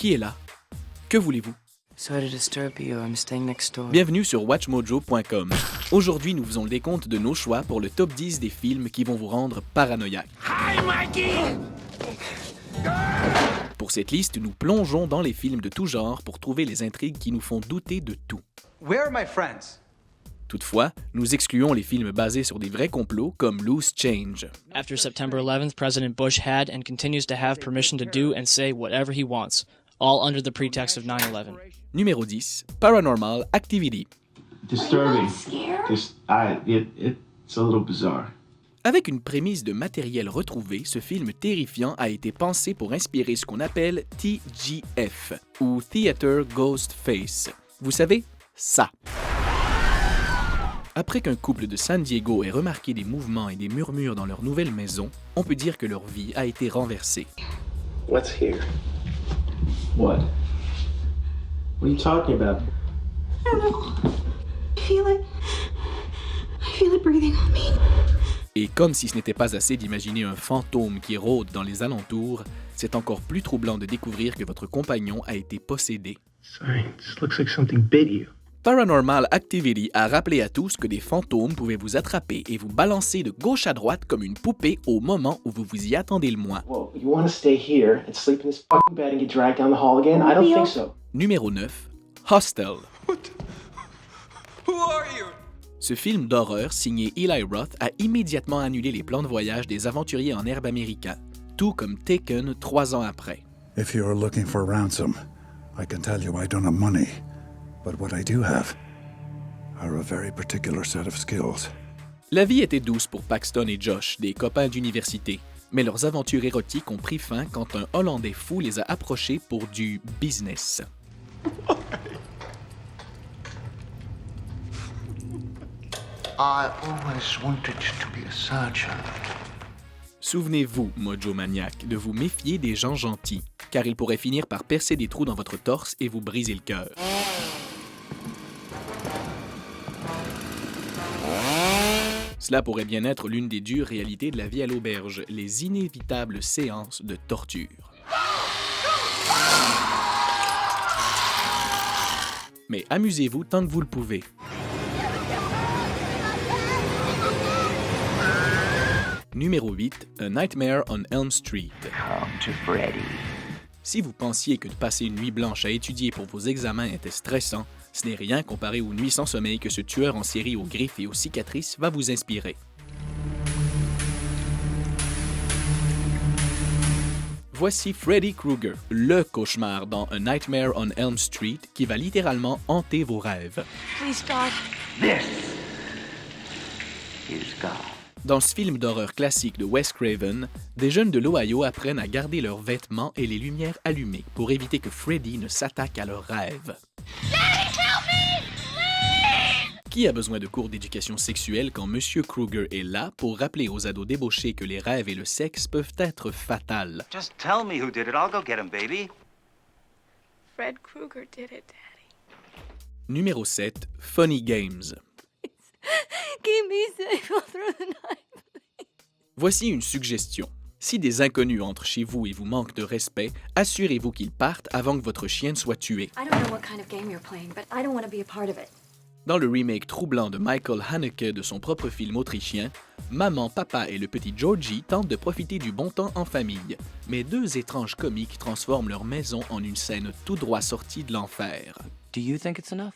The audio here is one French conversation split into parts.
Qui est là? Que voulez-vous? Sorry to disturb you, I'm staying next door. Bienvenue sur WatchMojo.com. Aujourd'hui, nous faisons le décompte de nos choix pour le top 10 des films qui vont vous rendre paranoïaque. Hi, Mikey! Pour cette liste, nous plongeons dans les films de tout genre pour trouver les intrigues qui nous font douter de tout. Where are my friends? Toutefois, nous excluons les films basés sur des vrais complots comme Loose Change. After September 11th, President Bush had and continues to have permission to do and say whatever he wants, all under the pretext of 9/11. Numéro 10, Paranormal Activity. Disturbing. It's a little bizarre. Avec une prémisse de matériel retrouvé, ce film terrifiant a été pensé pour inspirer ce qu'on appelle TGF, ou Theater Ghost Face. Vous savez, ça. Après qu'un couple de San Diego ait remarqué des mouvements et des murmures dans leur nouvelle maison, on peut dire que leur vie a été renversée. What's here? What? What are you talking about? I don't know. I feel it breathing on me. Et comme si ce n'était pas assez d'imaginer un fantôme qui rôde dans les alentours, c'est encore plus troublant de découvrir que votre compagnon a été possédé. Sorry, this looks like something bit you. Paranormal Activity a rappelé à tous que des fantômes pouvaient vous attraper et vous balancer de gauche à droite comme une poupée au moment où vous vous y attendez le moins. Whoa, you want to stay here and sleep in this fucking bed and get dragged down the hall again? I don't think so. Numéro 9, Hostel. Who are you? Ce film d'horreur signé Eli Roth a immédiatement annulé les plans de voyage des aventuriers en herbe américains, tout comme Taken 3 ans après. If you're looking for ransom, I can tell you I don't have money. But what I do have are a very particular set of skills. La vie était douce pour Paxton et Josh, des copains d'université, mais leurs aventures érotiques ont pris fin quand un Hollandais fou les a approchés pour du business. I always wanted to be a surgeon. Souvenez-vous, Mojo Maniac, de vous méfier des gens gentils, car ils pourraient finir par percer des trous dans votre torse et vous briser le cœur. Cela pourrait bien être l'une des dures réalités de la vie à l'auberge, les inévitables séances de torture. Mais amusez-vous tant que vous le pouvez. Numéro 8, A Nightmare on Elm Street. Come to Freddy. Si vous pensiez que de passer une nuit blanche à étudier pour vos examens était stressant, ce n'est rien comparé aux nuits sans sommeil que ce tueur en série aux griffes et aux cicatrices va vous inspirer. Voici Freddy Krueger, le cauchemar dans A Nightmare on Elm Street qui va littéralement hanter vos rêves. Please, God. This is God. Dans ce film d'horreur classique de Wes Craven, des jeunes de l'Ohio apprennent à garder leurs vêtements et les lumières allumées pour éviter que Freddy ne s'attaque à leurs rêves. Qui a besoin de cours d'éducation sexuelle quand Monsieur Krueger est là pour rappeler aux ados débauchés que les rêves et le sexe peuvent être fatals? Just tell me who did it. I'll go get him, baby. Fred Krueger did it, Daddy. Numéro 7, Funny Games. Keep me safe all through the night. Voici une suggestion. Si des inconnus entrent chez vous et vous manquent de respect, assurez-vous qu'ils partent avant que votre chien ne soit tué. I don't know what kind of game you're playing, but I don't want to be a part of it. Dans le remake troublant de Michael Haneke de son propre film autrichien, maman, papa et le petit Georgie tentent de profiter du bon temps en famille. Mais deux étranges comiques transforment leur maison en une scène tout droit sortie de l'enfer. Do you think it's enough?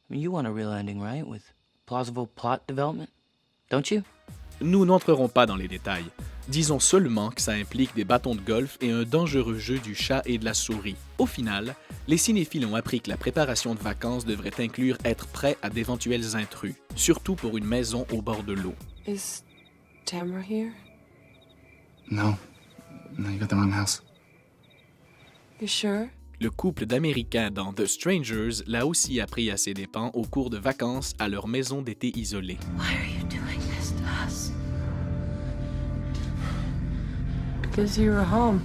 I mean, you want a real ending, right? With plausible plot development, don't you? Nous n'entrerons pas dans les détails. Disons seulement que ça implique des bâtons de golf et un dangereux jeu du chat et de la souris. Au final, les cinéphiles ont appris que la préparation de vacances devrait inclure être prêt à d'éventuels intrus, surtout pour une maison au bord de l'eau. Is Tamara here? No. No, you got the wrong house. You sure? Le couple d'Américains dans The Strangers l'a aussi appris à ses dépens au cours de vacances à leur maison d'été isolée. Why are you doing this to us? Because you were home.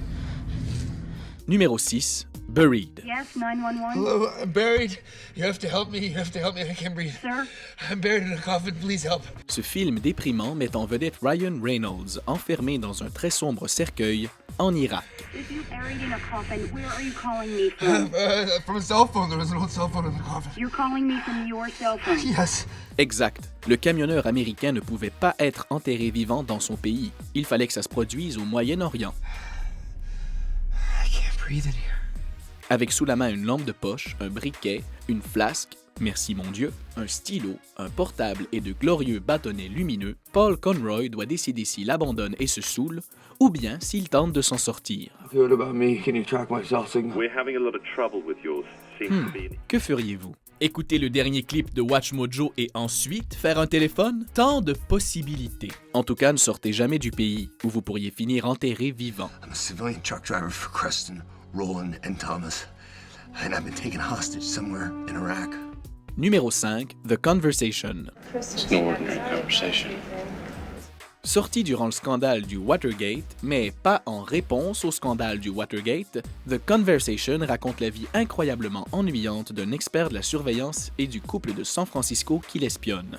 Numéro 6, Buried. Yes, 911. Hello, I'm buried. You have to help me. I can't breathe. Sir? I'm buried in a coffin. Please help. Ce film déprimant met en vedette Ryan Reynolds, enfermé dans un très sombre cercueil en Irak. If you're buried in a coffin, where are you calling me from? From a cell phone. There was an old cell phone in the coffin. You're calling me from your cell phone. Yes. Exact. Le camionneur américain ne pouvait pas être enterré vivant dans son pays. Il fallait que ça se produise au Moyen-Orient. I can't breathe in here. Avec sous la main une lampe de poche, un briquet, une flasque, merci mon Dieu, un stylo, un portable et de glorieux bâtonnets lumineux, Paul Conroy doit décider s'il abandonne et se saoule, ou bien s'il tente de s'en sortir. Que feriez-vous? Écouter le dernier clip de Watch Mojo et ensuite faire un téléphone? Tant de possibilités. En tout cas, ne sortez jamais du pays, où vous pourriez finir enterré vivant. I'm a civilian truck driver for Creston, Roland and Thomas, and I've been taken hostage somewhere in Iraq. Numéro 5, The Conversation. It's no ordinary conversation. Sorti durant le scandale du Watergate, mais pas en réponse au scandale du Watergate, The Conversation raconte la vie incroyablement ennuyante d'un expert de la surveillance et du couple de San Francisco qui l'espionne.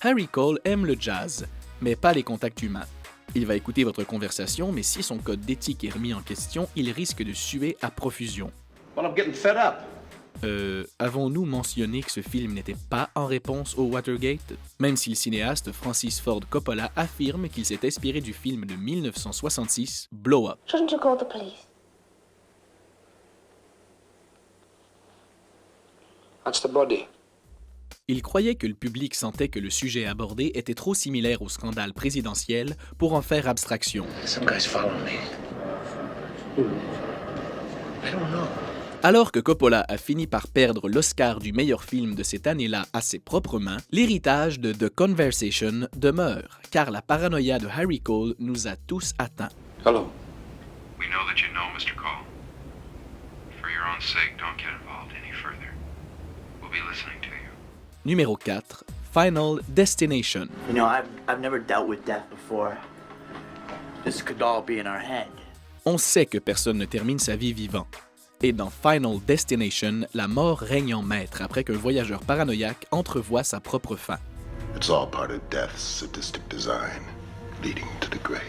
Harry Cole aime le jazz, mais pas les contacts humains. Il va écouter votre conversation, mais si son code d'éthique est remis en question, il risque de suer à profusion. Well, I'm getting fed up. Avons-nous mentionné que ce film n'était pas en réponse au Watergate? Même si le cinéaste Francis Ford Coppola affirme qu'il s'est inspiré du film de 1966, Blow Up. Shouldn't you call the police? That's the body. Il croyait que le public sentait que le sujet abordé était trop similaire au scandale présidentiel pour en faire abstraction. Some guy's following me. I don't know. Alors que Coppola a fini par perdre l'Oscar du meilleur film de cette année-là à ses propres mains, l'héritage de The Conversation demeure, car la paranoïa de Harry Cole nous a tous atteints. Hello. We know that you know, Mr. Cole. For your own sake, don't get involved any further. We'll be listening to you. Numéro 4, Final Destination. You know, I've never dealt with death before. This could all be in our head. On sait que personne ne termine sa vie vivant. Et dans Final Destination, la mort règne en maître après qu'un voyageur paranoïaque entrevoit sa propre fin. It's all part of death's sadistic design, leading to the grave.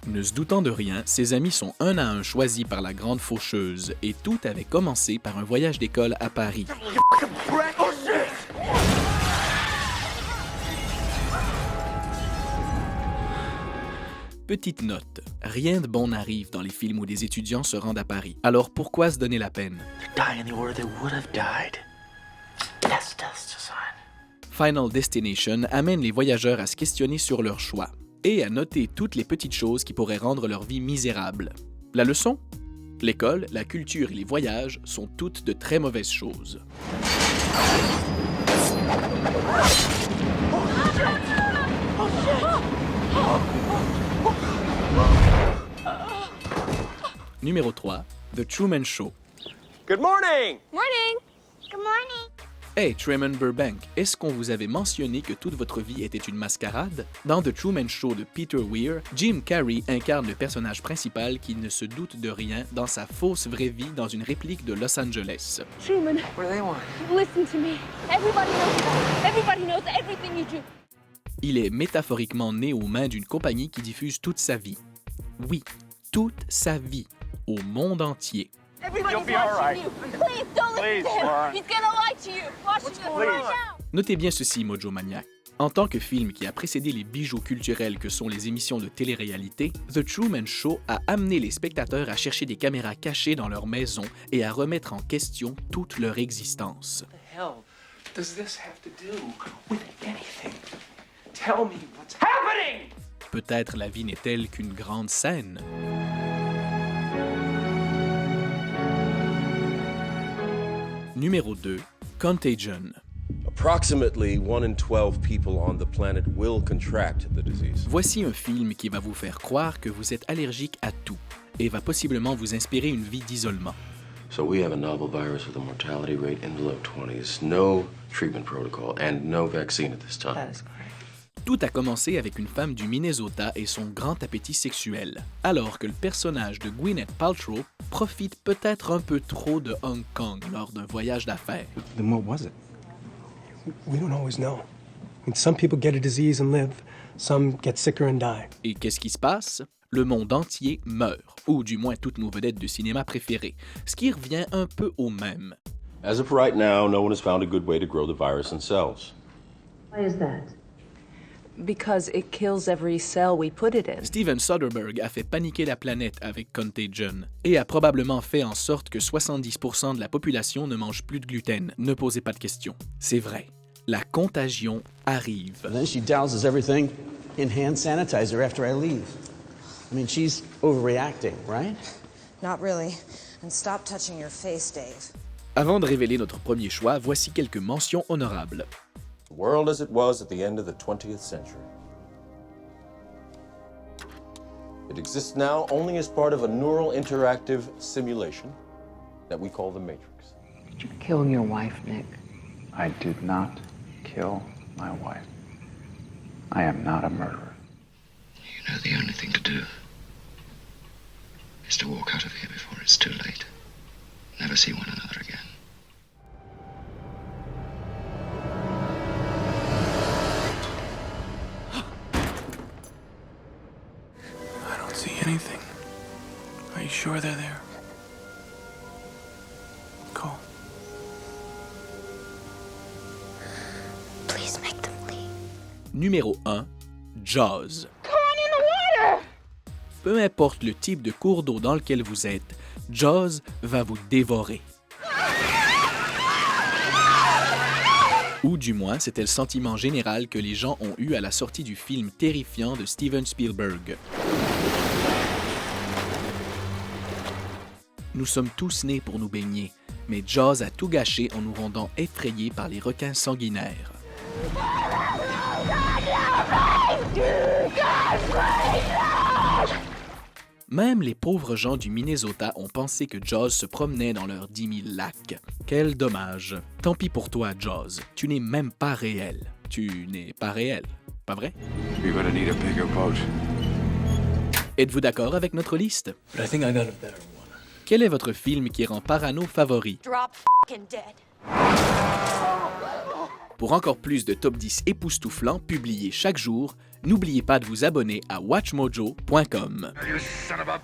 Ne se doutant de rien, ses amis sont un à un choisis par la grande faucheuse, et tout avait commencé par un voyage d'école à Paris. Petite note, rien de bon n'arrive dans les films où des étudiants se rendent à Paris. Alors pourquoi se donner la peine? Final Destination amène les voyageurs à se questionner sur leur choix et à noter toutes les petites choses qui pourraient rendre leur vie misérable. La leçon? L'école, la culture et les voyages sont toutes de très mauvaises choses. Numéro 3, The Truman Show. Good morning! Morning! Good morning! Hey, Truman Burbank, est-ce qu'on vous avait mentionné que toute votre vie était une mascarade? Dans The Truman Show de Peter Weir, Jim Carrey incarne le personnage principal qui ne se doute de rien dans sa fausse vraie vie dans une réplique de Los Angeles. Truman, What do they want? listen to me. Everybody knows everything you do. Il est métaphoriquement né aux mains d'une compagnie qui diffuse toute sa vie. Oui, toute sa vie, au monde entier. Everybody's watching you. Please don't listen to him. He's gonna lie to you. Watch this right now. Notez bien ceci, Mojo Maniac. En tant que film qui a précédé les bijoux culturels que sont les émissions de télé-réalité, The Truman Show a amené les spectateurs à chercher des caméras cachées dans leur maison et à remettre en question toute leur existence. What the hell does this have to do with anything? Tell me what's happening! Peut-être la vie n'est-elle qu'une grande scène. Numéro 2, Contagion. Approximately 1 in 12 people on the planet will contract the disease. Voici un film qui va vous faire croire que vous êtes allergique à tout et va possiblement vous inspirer une vie d'isolement. So we have a novel virus with a mortality rate in the low 20s, no treatment protocol, and no vaccine at this time. That is correct. Tout a commencé avec une femme du Minnesota et son grand appétit sexuel, alors que le personnage de Gwyneth Paltrow profite peut-être un peu trop de Hong Kong lors d'un voyage d'affaires. Then what was it? We don't always know. I mean, some people get a disease and live, some get sicker and die. Et qu'est-ce qui se passe? Le monde entier meurt, ou du moins toutes nos vedettes de cinéma préférées, ce qui revient un peu au même. As of right now, no one has found a good way to grow the virus in cells. Why is that? Because it kills every cell we put it in. Steven Soderbergh a fait paniquer la planète avec Contagion et a probablement fait en sorte que 70% de la population ne mange plus de gluten. Ne posez pas de questions. C'est vrai. La contagion arrive. And then she douses everything in hand sanitizer after I leave. I mean, she's overreacting, right? Not really. And stop touching your face, Dave. Avant de révéler notre premier choix, voici quelques mentions honorables. The world as it was at the end of the 20th century. It exists now only as part of a neural interactive simulation that we call the Matrix. Did you kill your wife, Nick? I did not kill my wife. I am not a murderer. You know the only thing to do is to walk out of here before it's too late. Never see one another again. I don't see anything. Are you sure they're there? Cole. Please make them leave. Numéro 1, Jaws. Come on in the water! Peu importe le type de cours d'eau dans lequel vous êtes, Jaws va vous dévorer. Ou du moins, c'était le sentiment général que les gens ont eu à la sortie du film terrifiant de Steven Spielberg. Nous sommes tous nés pour nous baigner, mais Jaws a tout gâché en nous rendant effrayés par les requins sanguinaires. Même les pauvres gens du Minnesota ont pensé que Jaws se promenait dans leurs 10 000 lacs. Quel dommage. Tant pis pour toi, Jaws. Tu n'es même pas réel. Tu n'es pas réel. Pas vrai? You're gonna need a bigger boat. Êtes-vous d'accord avec notre liste? But I think I got a better one. Quel est votre film qui rend parano favori? Drop f***ing dead. Pour encore plus de top 10 époustouflants publiés chaque jour, n'oubliez pas de vous abonner à WatchMojo.com. You son of a...